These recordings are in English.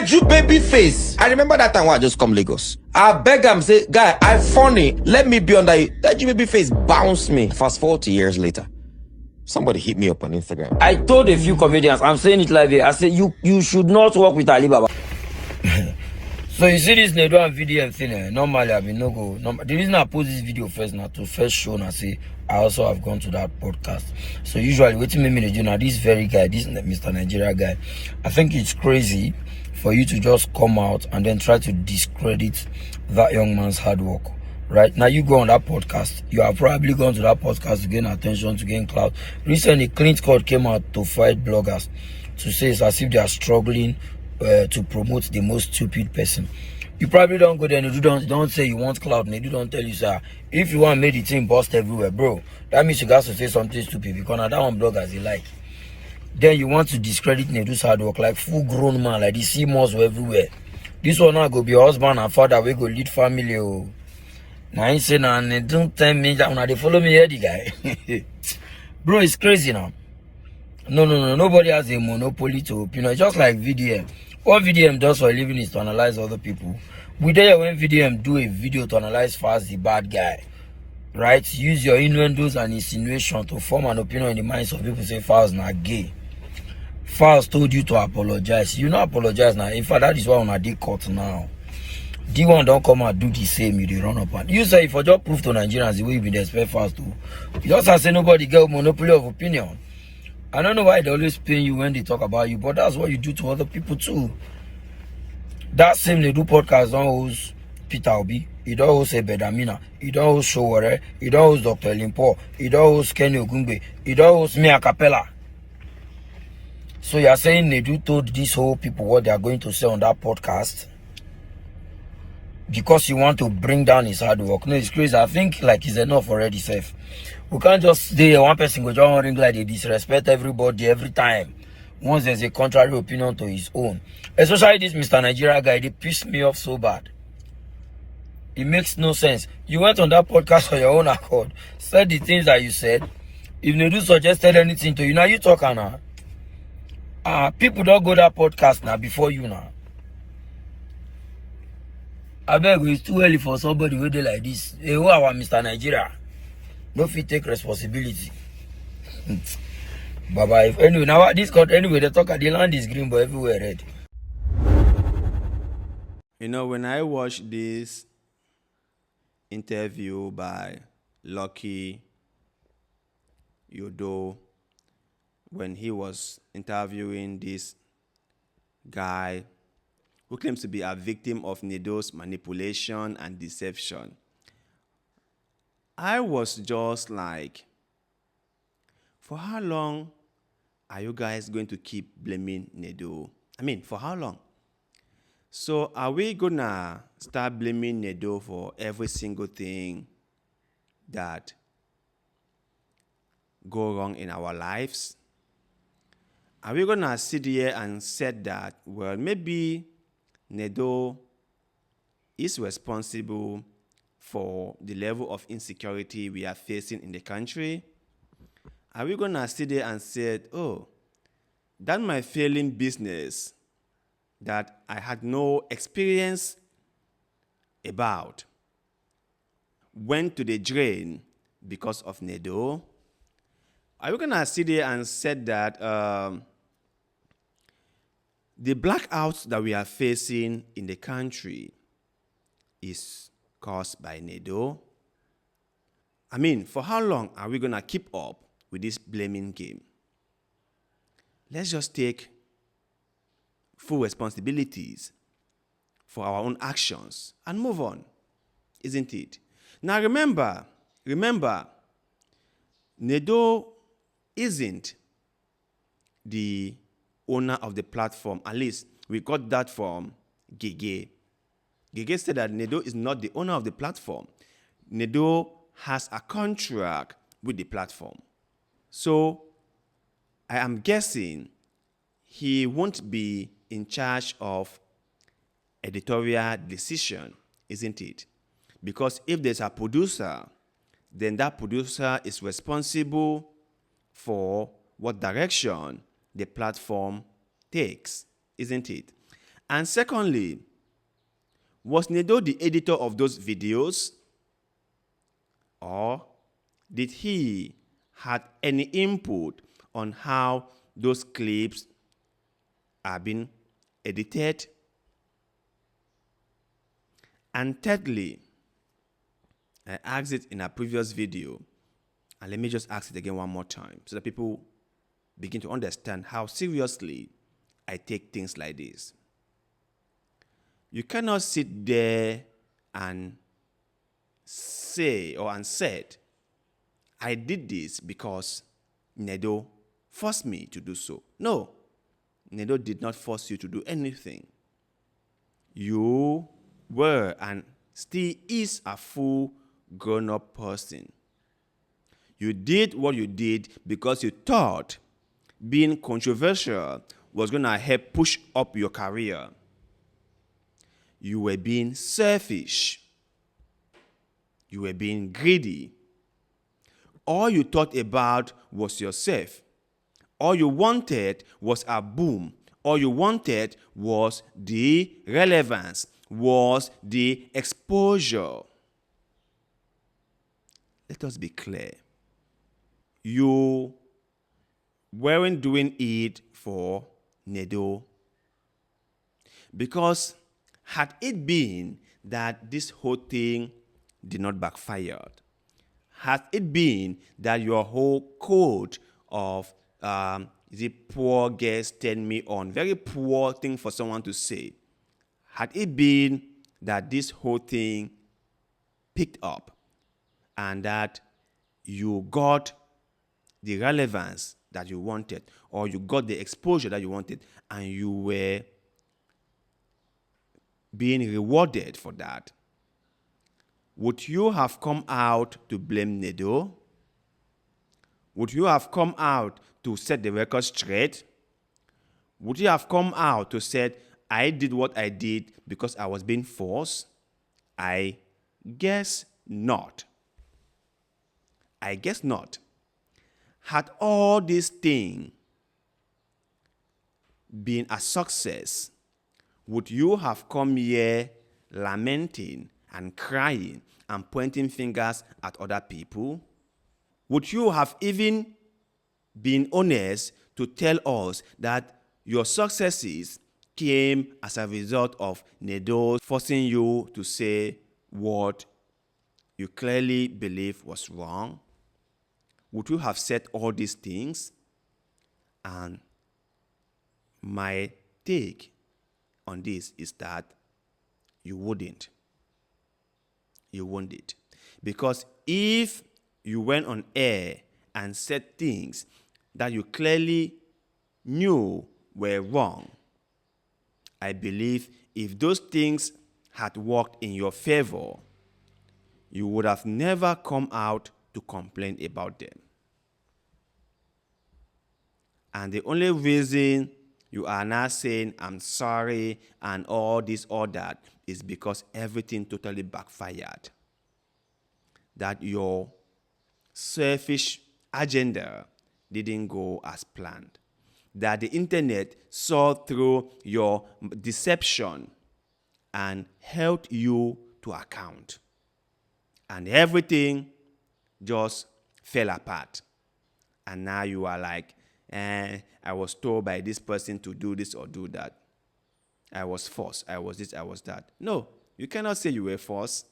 Nedu baby face. I remember that time when I just come Lagos. I beg him, say, guy, I funny. Let me be under you. Nedu baby face bounced me. Fast 40 years later. Somebody hit me up on Instagram. I told a few comedians, I'm saying it live here, I said, you should not work with Alibaba. So you see this Nedu and VDM thing, normally I mean no go. The reason I post this video first now to first show and say I also have gone to that podcast. So usually waiting me do now this very guy, this Mr. Nigeria guy, I think it's crazy for you to just come out and then try to discredit that young man's hard work. Right now, you go on that podcast. You have probably gone to that podcast to gain attention, to gain clout. Recently, Clint Court came out to fight bloggers to say it's as if they are struggling to promote the most stupid person. You probably don't go there and you don't say you want clout. And you don't tell you, sir, if you want to make the team bust everywhere, bro, that means you got to say something stupid because now that one bloggers they like. Then you want to discredit Nedu's hard work like full grown man, like the CMOs were everywhere. This one now go be husband and father, we go lead family. Oh. Now I say now don't tell me that when they follow me here, the guy. Bro, it's crazy now. No. Nobody has a monopoly to opinion. Just like VDM. What VDM does for a living is to analyze other people. We there when VDM do a video to analyze Faz the bad guy. Right? Use your innuendos and insinuation to form an opinion in the minds of people say Faz not gay. Faz told you to apologize. You not apologize now. In fact, that is why on a day court now. D1 don't come and do the same, you dey run up and you say if I just prove to Nigerians the way you been expect fast to. You just have to say nobody get monopoly of opinion. I don't know why they always pay you when they talk about you, but that's what you do to other people too. That same they do podcast don't host Peter Obi, he don't host Bedamina, he don't host Showore, he don't host Dr. Limpo, he don't host Kenny Ogungbe, he don't host me Acapella. So you're saying Nedu told these whole people what they are going to say on that podcast? Because you want to bring down his hard work. No, it's crazy. I think like it's enough already, safe. We can't just stay one person go just ring like they disrespect everybody every time. Once there's a contrary opinion to his own. Especially this Mr. Nigeria guy, they pissed me off so bad. It makes no sense. You went on that podcast on your own accord, said the things that you said. If Nedu suggested anything to you, now you talk now. People don't go that podcast now before you now. I beg it's too early for somebody who do like this. Hey, who are Mr. Nigeria? No fit take responsibility. Bye-bye. Anyway, now this country, anyway, they talk at the land is green, but everywhere red. You know, when I watched this interview by Lucky Yodo, when he was interviewing this guy who claims to be a victim of Nedu's manipulation and deception, I was just like, for how long are you guys going to keep blaming Nedu? I mean, for how long? So are we gonna start blaming Nedu for every single thing that go wrong in our lives? Are we gonna sit here and say that, well, maybe Nedu is responsible for the level of insecurity we are facing in the country? Are we going to sit there and say, oh, that my failing business that I had no experience about went to the drain because of Nedu? Are we going to sit there and say that the blackouts that we are facing in the country is caused by Nedu? I mean, for how long are we going to keep up with this blaming game? Let's just take full responsibilities for our own actions and move on, isn't it? Now remember, Nedu isn't the owner of the platform. At least we got that from Gege. Gege said that Nedu is not the owner of the platform. Nedu has a contract with the platform. So I am guessing he won't be in charge of editorial decision, isn't it? Because if there's a producer, then that producer is responsible for what direction the platform takes, isn't it? And secondly, was Nedu the editor of those videos? Or did he have any input on how those clips are being edited? And thirdly, I asked it in a previous video, and let me just ask it again one more time so that people begin to understand how seriously I take things like this. You cannot sit there and say and said, I did this because Nedu forced me to do so. No, Nedu did not force you to do anything. You were and still is a full grown-up person. You did what you did because you thought being controversial was going to help push up your career. You were being selfish. You were being greedy. All you thought about was yourself. All you wanted was a boom. All you wanted was the relevance, was the exposure. Let us be clear. You weren't doing it for Nedu. Because had it been that this whole thing did not backfire, had it been that your whole code of the poor girls turn me on, very poor thing for someone to say, had it been that this whole thing picked up and that you got the relevance that you wanted, or you got the exposure that you wanted, and you were being rewarded for that, would you have come out to blame Nedu? Would you have come out to set the record straight? Would you have come out to say, I did what I did because I was being forced? I guess not. I guess not. Had all these things been a success, would you have come here lamenting and crying and pointing fingers at other people? Would you have even been honest to tell us that your successes came as a result of Nedu forcing you to say what you clearly believe was wrong? Would you have said all these things? And my take on this is that you wouldn't. You wouldn't. Because if you went on air and said things that you clearly knew were wrong, I believe if those things had worked in your favor, you would have never come out to complain about them. And the only reason you are now saying, I'm sorry, and all this, all that, is because everything totally backfired. That your selfish agenda didn't go as planned. That the internet saw through your deception and held you to account. And everything just fell apart. And now you are like, I was told by this person to do this or do that. I was forced. I was this, I was that. No, you cannot say you were forced.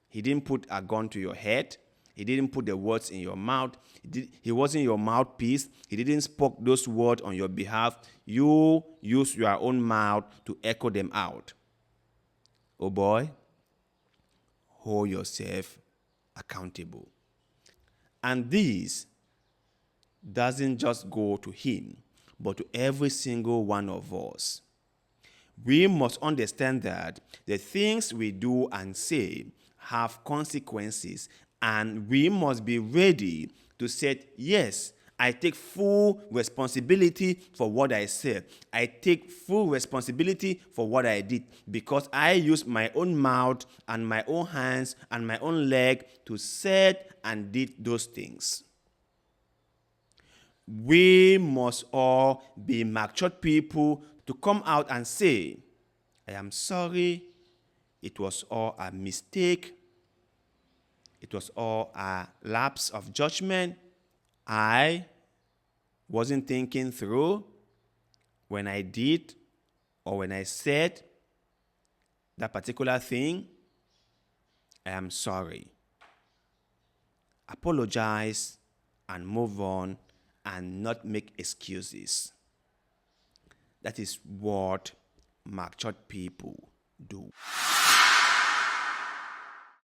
He didn't put a gun to your head. He didn't put the words in your mouth. He wasn't your mouthpiece. He didn't speak those words on your behalf. You used your own mouth to echo them out. Oh boy, hold yourself accountable. And this doesn't just go to him, but to every single one of us. We must understand that the things we do and say have consequences, and we must be ready to say, yes, I take full responsibility for what I said. I take full responsibility for what I did because I used my own mouth and my own hands and my own leg to say and did those things. We must all be matured people to come out and say, I am sorry. It was all a mistake. It was all a lapse of judgment. I wasn't thinking through when I did or when I said that particular thing. I am sorry. Apologize and move on and not make excuses. That is what matured people do.